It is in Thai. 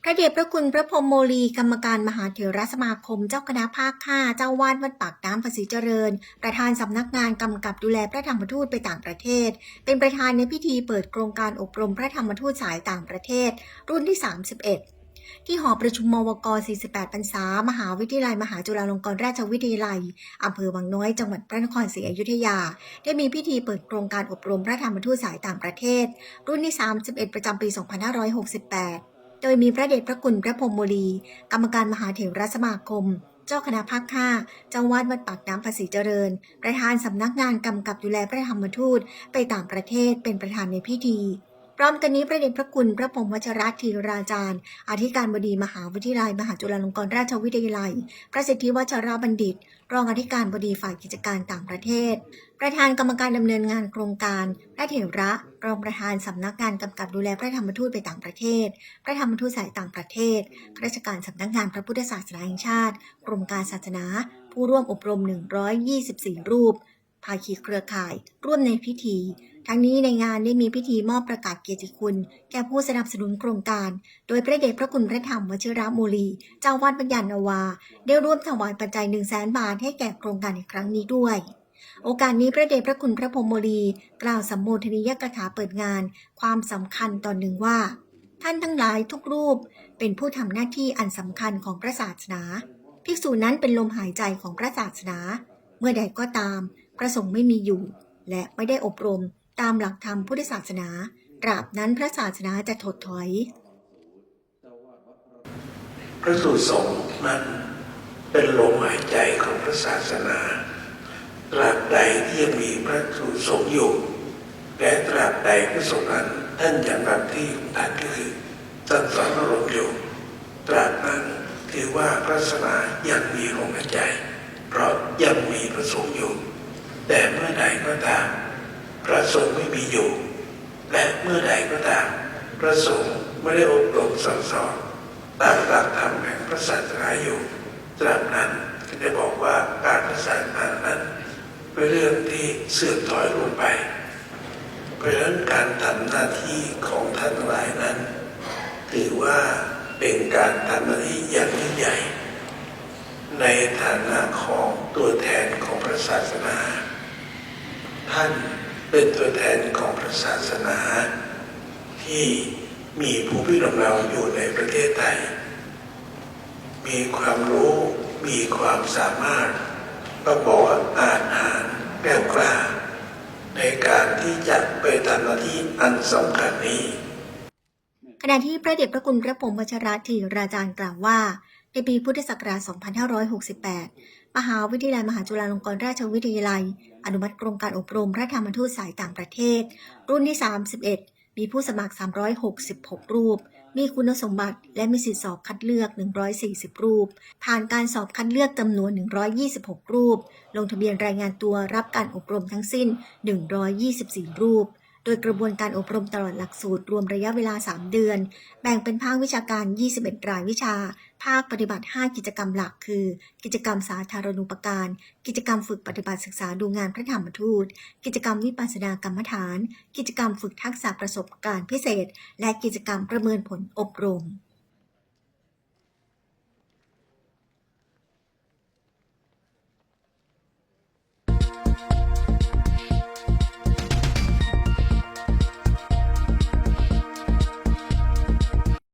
พระเดชพระคุณพระพรหมโมลีกรรมการมหาเถรสมาคมเจ้าคณะภาค5เจ้าวาดวัดปากน้ำภาษีเจริญประธานสำนักงานกำกับดูแลพระธรรมทูตไปต่างประเทศเป็นประธานในพิธีเปิดโครงการอบรมพระธรรมทูตสายต่างประเทศรุ่นที่31ที่หอประชุมมวก48พรรษามหาวิทยาลัยมหาจุฬาลงกรณราชวิทยาลัยอำเภอวังน้อยจังหวัดพระนครศรีอยุธยาได้มีพิธีเปิดโครงการอบรมพระธรรมทูตสายต่างประเทศรุ่นที่31ประจำปี2568โดยมีพระเดชพระคุณพระพรหมโมลีกรรมการมหาเถรสมาคมเจ้าคณะภาค5เจ้าวาดวัดปากน้ำภาษีเจริญประธานสำนักงานกำกับดูแลพระธรรมทูตไปต่างประเทศเป็นประธานในพิธีพร้อมกันนี้พระเดชพระคุณพระพรหมวชรธีราจารย์อธิการบดีมหาวิทยาลัยมหาจุฬาลงกรณราชวิทยาลัยพระสิทธิวัชรบัณฑิตรองอธิการบดีฝ่ายกิจการต่างประเทศประธานกรรมการดำเนินงานโครงการพระเถระรองประธานสำนักงานกำกับดูแลพระธรรมทูตไปต่างประเทศพระธรรมทูตสายต่างประเทศข้าราชการสำนักงานพระพุทธศาสนาแห่งชาติกรมการศาสนาผู้ร่วมอบรม124รูปภาคีเครือข่ายร่วมในพิธีทั้งนี้ในงานได้มีพิธีมอบประกาศเกียรติคุณแก่ผู้สนับสนุนโครงการโดยพระเดชพระคุณพระธรรมวชิรโมลีเจ้าวาดวัดยานนาวาได้ร่วมถวายปัจจัย 100,000 บาทให้แก่โครงการในครั้งนี้ด้วยโอกาสนี้พระเดชพระคุณพระพรหมโมลีกล่าวสัมโมทนียกถาเปิดงานความสำคัญตอนหนึ่งว่าท่านทั้งหลายทุกรูปเป็นผู้ทำหน้าที่อันสำคัญของพระศาสนาภิกษุนั้นเป็นลมหายใจของพระศาสนาเมื่อใดก็ตามพระสงฆ์ไม่มีอยู่และไม่ได้อบรมตามหลักธรรมพุทธศาสนาตราบนั้นพระศาสนาจะถดถอยพระสุสงฆ์นั้นเป็นลมหายใจของพระศาสนาตราบใดที่ยังมีพระสุสงฆ์อยู่และตราบใดพระสงฆ์นั้นท่านยังรับที่ของท่านก็คือตั้งสอนอารมณ์อยู่ตราบนั้นถือว่าพระศาสนายังมีลมหายใจเพราะยังมีพระสงฆ์อยู่แต่เมื่อใดก็ตามพระสงฆ์ไม่มีอยู่และเมื่อใดก็ตามพระสงฆ์ไม่ได้อบรมสั่งสอนตามหลักธรรมแห่งพระศาสนาอยู่ตราบนั้นก็จะบอกว่าการพระศาสนานั้นเป็นเรื่องที่เสื่อมถอยลงไปเพราะฉะนั้นการทำหน้าที่ของท่านทั้งหลายนั้นถือว่าเป็นการทำหน้าที่อย่างยิ่งใหญ่ในฐานะของตัวแทนของพระศาสนาท่านเป็นตัวแทนของพระศาสนาที่มีผู้พิรำเราอยู่ในประเทศไทยมีความรู้มีความสามารถก็บอกว่าอาจหาญแกล้วกล้าในการที่จะไปทำหน้าที่อันสำคัญนี้ขณะที่พระเดชพระคุณพระพรหมวชรธีราจารย์กล่าวว่าในปีพุทธศักราช 2568 มหาวิทยาลัยมหาจุฬาลงกรณราชวิทยาลัยอนุมัติโครงการอบรมพระธรรมทูตสายต่างประเทศรุ่นที่31มีผู้สมัคร366รูปมีคุณสมบัติและมีสิทธิสอบคัดเลือก140รูปผ่านการสอบคัดเลือกจำนวน126รูปลงทะเบียนรายงานตัวรับการอบรมทั้งสิ้น124รูปโดยกระบวนการอบรมตลอดหลักสูตรรวมระยะเวลา3เดือนแบ่งเป็นภาควิชาการ21รายวิชาภาคปฏิบัติ5กิจกรรมหลักคือกิจกรรมสาธารณูปการกิจกรรมฝึกปฏิบัติศึกษาดูงานพระธรรมทูตกิจกรรมวิปัสสนากรรมฐานกิจกรรมฝึกทักษะประสบการณ์พิเศษและกิจกรรมประเมินผลอบรม